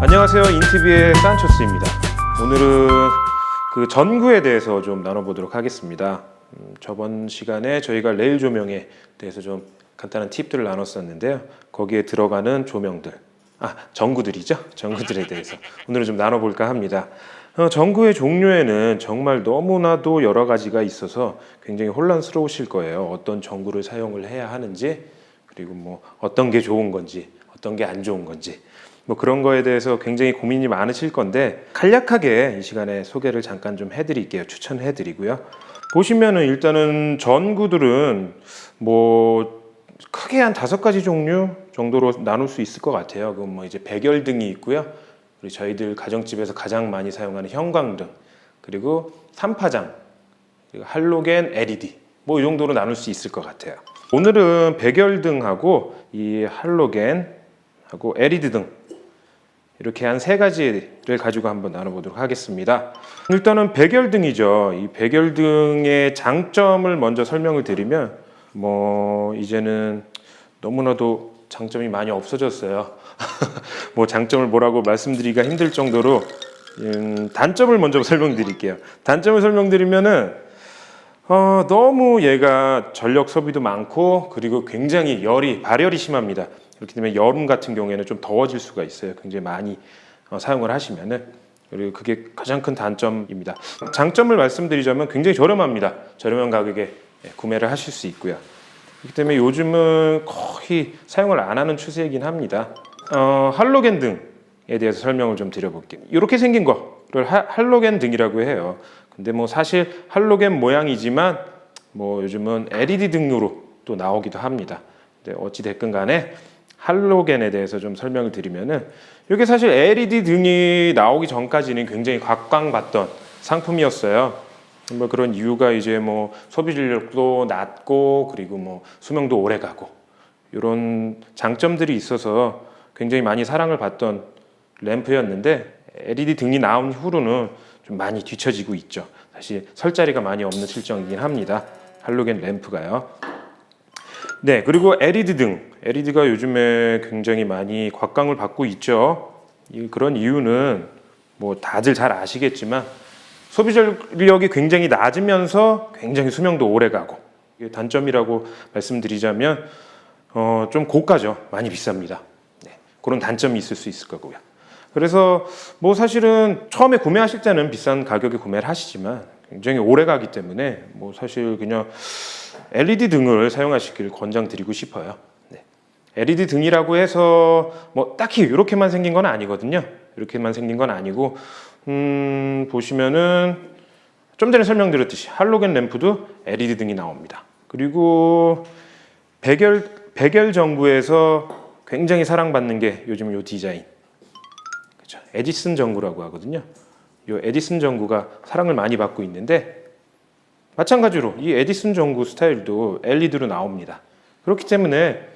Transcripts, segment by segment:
안녕하세요. 인티비의 산초스입니다. 오늘은 그 전구에 대해서 좀 나눠보도록 하겠습니다. 저번 시간에 저희가 레일 조명에 대해서 좀 간단한 팁들을 나눴었는데요. 거기에 들어가는 조명들, 전구들이죠. 전구들에 대해서 오늘은 좀 나눠볼까 합니다. 전구의 종류에는 정말 너무나도 여러 가지가 있어서 굉장히 혼란스러우실 거예요. 어떤 전구를 사용을 해야 하는지, 그리고 뭐 어떤 게 좋은 건지, 어떤 게 안 좋은 건지, 뭐 그런 거에 대해서 굉장히 고민이 많으실 건데 간략하게 이 시간에 소개를 잠깐 좀 해드릴게요. 추천해 드리고요. 보시면은 일단은 전구들은 뭐 크게 한 5가지 종류 정도로 나눌 수 있을 것 같아요. 그건 뭐 이제 백열등이 있고요. 그리고 저희들 가정집에서 가장 많이 사용하는 형광등, 그리고 3파장, 그리고 할로겐, LED 뭐 이 정도로 나눌 수 있을 것 같아요. 오늘은 백열등하고 이 할로겐하고 LED 등 이렇게 한 3가지를 가지고 한번 나눠보도록 하겠습니다. 일단은 백열등이죠. 이 백열등의 장점을 먼저 설명을 드리면 뭐 이제는 너무나도 장점이 많이 없어졌어요. 뭐 장점을 뭐라고 말씀드리기가 힘들 정도로 단점을 먼저 설명드릴게요. 단점을 설명드리면은 너무 얘가 전력 소비도 많고 그리고 굉장히 발열이 심합니다. 그렇기 때문에 여름 같은 경우에는 좀 더워질 수가 있어요. 굉장히 많이 사용을 하시면은. 그리고 그게 가장 큰 단점입니다. 장점을 말씀드리자면 굉장히 저렴합니다. 저렴한 가격에 구매를 하실 수 있고요. 그렇기 때문에 요즘은 거의 사용을 안 하는 추세이긴 합니다. 할로겐 등에 대해서 설명을 좀 드려볼게요. 이렇게 생긴 거를 할로겐 등이라고 해요. 근데 뭐 사실 할로겐 모양이지만 뭐 요즘은 LED 등으로 또 나오기도 합니다. 근데 어찌 됐건 간에 할로겐에 대해서 좀 설명을 드리면은 이게 사실 LED 등이 나오기 전까지는 굉장히 각광받던 상품이었어요. 뭐 그런 이유가 이제 뭐 소비 전력도 낮고 그리고 뭐 수명도 오래 가고 이런 장점들이 있어서 굉장히 많이 사랑을 받던 램프였는데 LED 등이 나온 후로는 좀 많이 뒤처지고 있죠. 사실 설 자리가 많이 없는 실정이긴 합니다. 할로겐 램프가요. 네, 그리고 LED 등. LED가 요즘에 굉장히 많이 곽광을 받고 있죠. 그런 이유는 뭐 다들 잘 아시겠지만 소비 전력이 굉장히 낮으면서 굉장히 수명도 오래 가고, 단점이라고 말씀드리자면 좀 고가죠. 많이 비쌉니다. 네, 그런 단점이 있을 수 있을 거고요. 그래서 뭐 사실은 처음에 구매하실 때는 비싼 가격에 구매를 하시지만 굉장히 오래 가기 때문에 뭐 사실 그냥 LED 등을 사용하시길 권장드리고 싶어요. 네. LED 등이라고 해서 뭐 딱히 이렇게만 생긴 건 아니거든요. 이렇게만 생긴 건 아니고 보시면은 좀 전에 설명드렸듯이 할로겐 램프도 LED 등이 나옵니다. 그리고 백열 전구에서 굉장히 사랑받는 게 요즘 이 디자인, 그렇죠? 에디슨 전구라고 하거든요. 이 에디슨 전구가 사랑을 많이 받고 있는데 마찬가지로 이 에디슨 전구 스타일도 LED로 나옵니다. 그렇기 때문에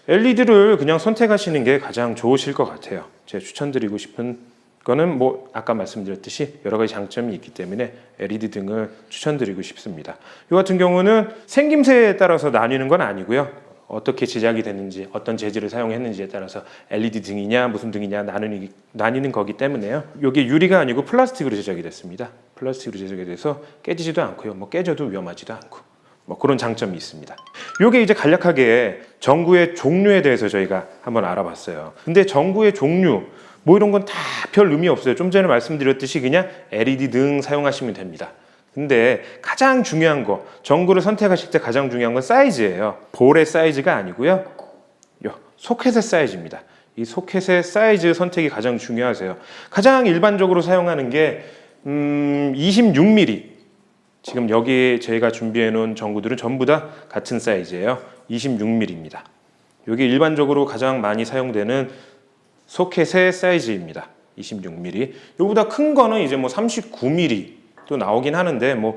LED를 그냥 선택하시는 게 가장 좋으실 것 같아요. 제가 추천드리고 싶은 거는 뭐 아까 말씀드렸듯이 여러 가지 장점이 있기 때문에 LED 등을 추천드리고 싶습니다. 이 같은 경우는 생김새에 따라서 나뉘는 건 아니고요. 어떻게 제작이 됐는지, 어떤 재질을 사용했는지에 따라서 LED 등이냐 무슨 등이냐 나뉘는 거기 때문에요. 이게 유리가 아니고 플라스틱으로 제작이 됐습니다. 플라스틱으로 제작이 돼서 깨지지도 않고요. 뭐 깨져도 위험하지도 않고 뭐 그런 장점이 있습니다. 이게 이제 간략하게 전구의 종류에 대해서 저희가 한번 알아봤어요. 근데 전구의 종류 뭐 이런 건 다 별 의미 없어요. 좀 전에 말씀드렸듯이 그냥 LED 등 사용하시면 됩니다. 근데 가장 중요한 거, 전구를 선택하실 때 가장 중요한 건 사이즈예요. 볼의 사이즈가 아니고요. 요 소켓의 사이즈입니다. 이 소켓의 사이즈 선택이 가장 중요하세요. 가장 일반적으로 사용하는 게 26mm. 지금 여기 저희가 준비해 놓은 전구들은 전부 다 같은 사이즈예요. 26mm입니다. 이게 일반적으로 가장 많이 사용되는 소켓의 사이즈입니다. 26mm. 이거보다 큰 거는 이제 뭐 39mm 또 나오긴 하는데 뭐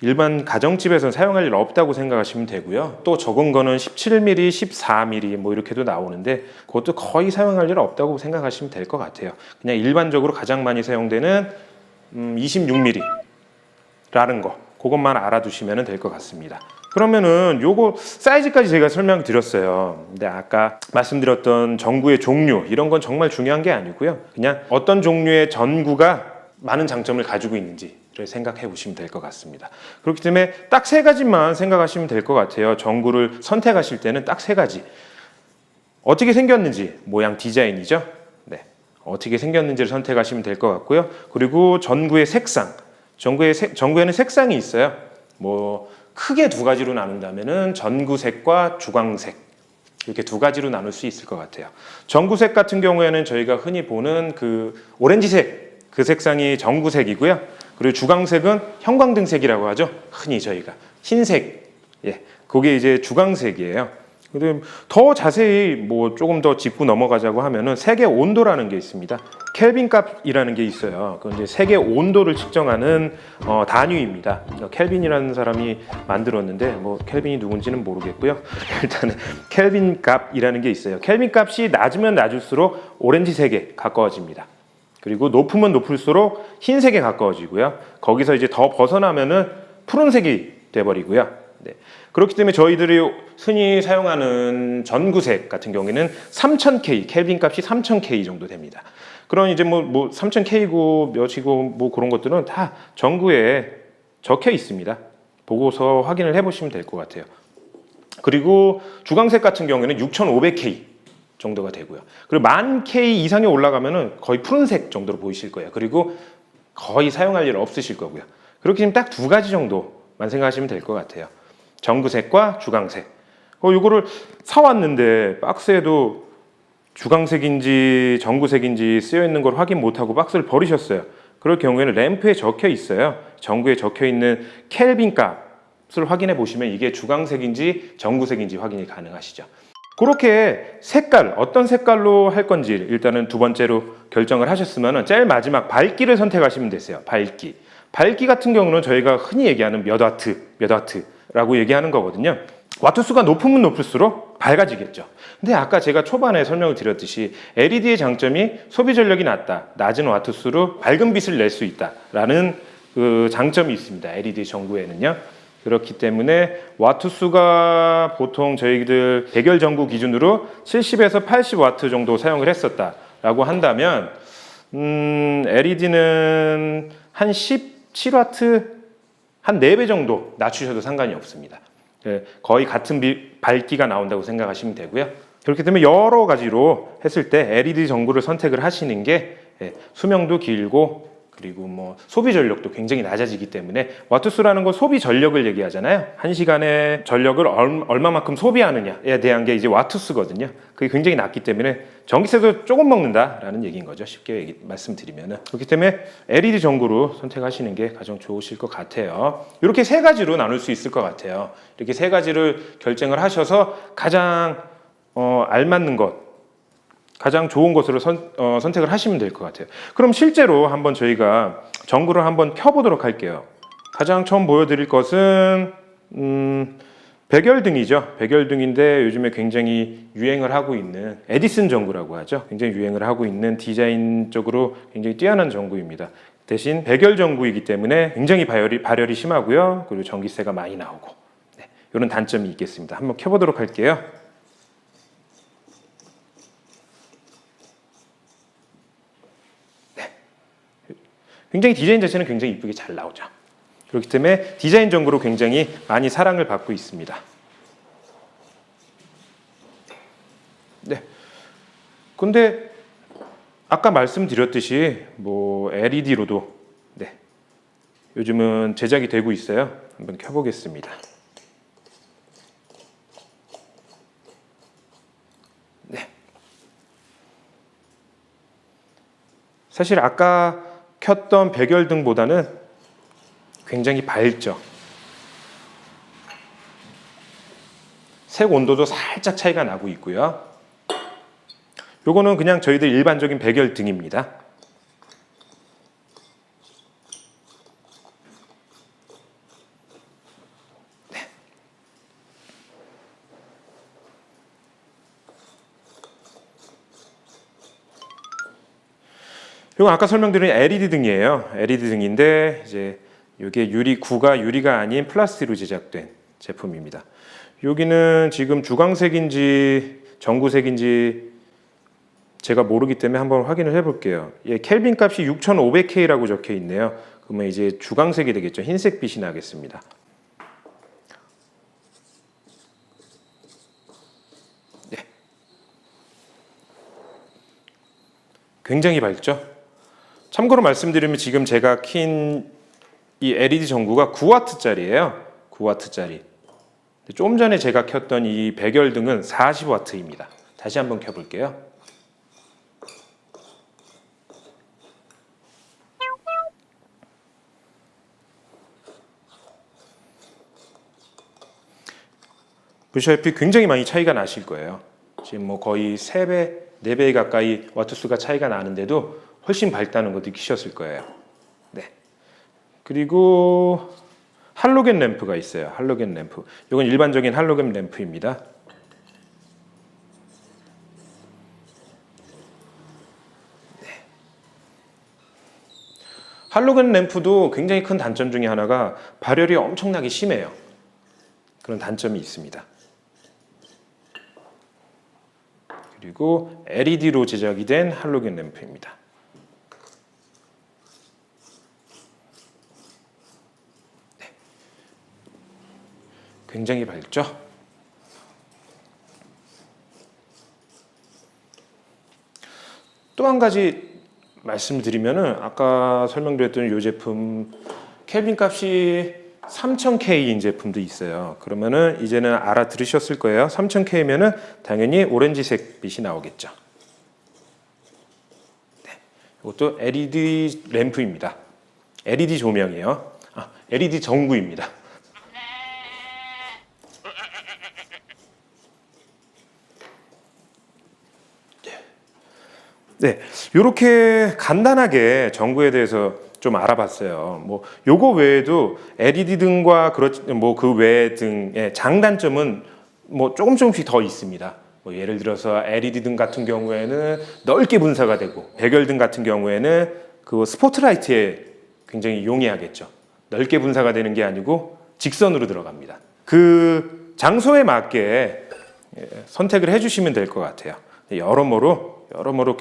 일반 가정집에서는 사용할 일 없다고 생각하시면 되고요. 또 적은 거는 17mm, 14mm 뭐 이렇게도 나오는데 그것도 거의 사용할 일 없다고 생각하시면 될 것 같아요. 그냥 일반적으로 가장 많이 사용되는 26mm 라는 거, 그것만 알아두시면 될 것 같습니다. 그러면은 요거 사이즈까지 제가 설명드렸어요. 근데 아까 말씀드렸던 전구의 종류 이런 건 정말 중요한 게 아니고요. 그냥 어떤 종류의 전구가 많은 장점을 가지고 있는지를 생각해 보시면 될 것 같습니다. 그렇기 때문에 딱 세 가지만 생각하시면 될 것 같아요. 전구를 선택하실 때는 딱 세 가지. 어떻게 생겼는지, 모양 디자인이죠. 네, 어떻게 생겼는지를 선택하시면 될 것 같고요. 그리고 전구의 색상, 전구에는 색상이 있어요. 뭐 크게 두 가지로 나눈다면은 전구색과 주광색 이렇게 두 가지로 나눌 수 있을 것 같아요. 전구색 같은 경우에는 저희가 흔히 보는 그 오렌지색 그 색상이 전구색이고요. 그리고 주광색은 형광등색이라고 하죠. 흔히 저희가 흰색, 예, 그게 이제 주광색이에요. 근데 더 자세히 뭐 조금 더 짚고 넘어가자고 하면은 세계 온도라는 게 있습니다. 켈빈 값이라는 게 있어요. 그건 이제 세계 온도를 측정하는 단위입니다. 켈빈이라는 사람이 만들었는데 뭐 켈빈이 누군지는 모르겠고요. 일단은 켈빈 값이라는 게 있어요. 켈빈 값이 낮으면 낮을수록 오렌지색에 가까워집니다. 그리고 높으면 높을수록 흰색에 가까워지고요. 거기서 이제 더 벗어나면은 푸른색이 돼버리고요. 네. 그렇기 때문에 저희들이 흔히 사용하는 전구색 같은 경우에는 3000K, 켈빈 값이 3000K 정도 됩니다. 그런 이제 뭐 3000K고 몇이고 뭐 그런 것들은 다 전구에 적혀 있습니다. 보고서 확인을 해보시면 될 것 같아요. 그리고 주광색 같은 경우에는 6500K 정도가 되고요. 그리고 10,000K 이상이 올라가면은 거의 푸른색 정도로 보이실 거예요. 그리고 거의 사용할 일 없으실 거고요. 그렇게 되면 딱 두 가지 정도만 생각하시면 될 것 같아요. 전구색과 주광색. 이거를 사왔는데 박스에도 주광색인지 전구색인지 쓰여 있는 걸 확인 못하고 박스를 버리셨어요. 그럴 경우에는 램프에 적혀 있어요. 전구에 적혀 있는 켈빈 값을 확인해 보시면 이게 주광색인지 전구색인지 확인이 가능하시죠. 그렇게 색깔, 어떤 색깔로 할 건지 일단은 두 번째로 결정을 하셨으면 제일 마지막 밝기를 선택하시면 되세요. 밝기. 밝기 같은 경우는 저희가 흔히 얘기하는 몇 와트라고 얘기하는 거거든요. 와트수가 높으면 높을수록 밝아지겠죠. 근데 아까 제가 초반에 설명을 드렸듯이 LED의 장점이 소비 전력이 낮은 와트수로 밝은 빛을 낼 수 있다라는 그 장점이 있습니다. LED 전구에는요. 그렇기 때문에 와트수가 보통 저희들 백열 전구 기준으로 70에서 80와트 정도 사용을 했었다라고 한다면 LED는 한 17와트 한 4배 정도 낮추셔도 상관이 없습니다. 거의 같은 밝기가 나온다고 생각하시면 되고요. 그렇기 때문에 여러 가지로 했을 때 LED 전구를 선택을 하시는 게 수명도 길고 그리고 뭐 소비 전력도 굉장히 낮아지기 때문에 와트수라는 건 소비 전력을 얘기하잖아요. 1시간에 전력을 얼마만큼 소비하느냐에 대한 게 이제 와트수거든요. 그게 굉장히 낮기 때문에 전기세도 조금 먹는다라는 얘기인 거죠. 쉽게 말씀드리면은. 그렇기 때문에 LED 전구로 선택하시는 게 가장 좋으실 것 같아요. 이렇게 세 가지로 나눌 수 있을 것 같아요. 이렇게 세 가지를 결정을 하셔서 가장 알맞는 것, 가장 좋은 것으로 선택을 하시면 될 것 같아요. 그럼 실제로 한번 저희가 전구를 한번 켜보도록 할게요. 가장 처음 보여드릴 것은 백열등이죠. 백열등인데 요즘에 굉장히 유행을 하고 있는 에디슨 전구라고 하죠. 굉장히 유행을 하고 있는 디자인적으로 굉장히 뛰어난 전구입니다. 대신 백열 전구이기 때문에 굉장히 발열이 심하고요. 그리고 전기세가 많이 나오고 이런 단점이 있겠습니다. 한번 켜보도록 할게요. 굉장히 디자인 자체는 굉장히 이쁘게 잘 나오죠. 그렇기 때문에 디자인 전구로 굉장히 많이 사랑을 받고 있습니다. 네. 근데 아까 말씀드렸듯이 뭐 LED로도 요즘은 제작이 되고 있어요. 한번 켜보겠습니다. 네. 사실 아까 켰던 백열등보다는 굉장히 밝죠. 색 온도도 살짝 차이가 나고 있고요. 요거는 그냥 저희들 일반적인 백열등입니다. 네. 이건 아까 설명드린 LED 등이에요. LED 등인데 이제 이게 구가 유리가 아닌 플라스틱으로 제작된 제품입니다. 여기는 지금 주광색인지 전구색인지 제가 모르기 때문에 한번 확인을 해볼게요. 예, 켈빈 값이 6500K라고 적혀 있네요. 그러면 이제 주광색이 되겠죠. 흰색 빛이 나겠습니다. 네. 굉장히 밝죠? 참고로 말씀드리면 지금 제가 킨 이 LED 전구가 9W짜리예요. 9W짜리. 좀 전에 제가 켰던 이 백열등은 40W입니다. 다시 한번 켜볼게요. 보시다시피 굉장히 많이 차이가 나실 거예요. 지금 뭐 거의 3배, 4배 가까이 와트수가 차이가 나는데도 훨씬 밝다는 거 느끼셨을 거예요. 네. 그리고 할로겐 램프가 있어요. 할로겐 램프. 이건 일반적인 할로겐 램프입니다. 네. 할로겐 램프도 굉장히 큰 단점 중에 하나가 발열이 엄청나게 심해요. 그런 단점이 있습니다. 그리고 LED로 제작이 된 할로겐 램프입니다. 네. 굉장히 밝죠? 또 한 가지 말씀드리면은 아까 설명드렸던 이 제품 켈빈 값이 3000K인 제품도 있어요. 그러면은 이제는 알아들으셨을 거예요. 3000K면은 당연히 오렌지색 빛이 나오겠죠. 네. 이것도 LED 램프입니다. LED 조명이에요. LED 전구입니다. 네, 이렇게 간단하게 전구에 대해서 좀 알아봤어요. 뭐 요거 외에도 LED 등과 뭐 그 외 등의 장단점은 뭐 조금씩 더 있습니다. 뭐 예를 들어서 LED 등 같은 경우에는 넓게 분사가 되고 백열등 같은 경우에는 그 스포트라이트에 굉장히 용이하겠죠. 넓게 분사가 되는 게 아니고 직선으로 들어갑니다. 그 장소에 맞게 선택을 해주시면 될 것 같아요. 여러모로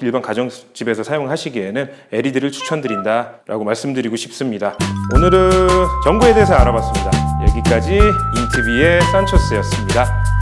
일반 가정집에서 사용하시기에는 LED를 추천드린다라고 말씀드리고 싶습니다. 오늘은 전구에 대해서 알아봤습니다. 여기까지 인티비의 산초스였습니다.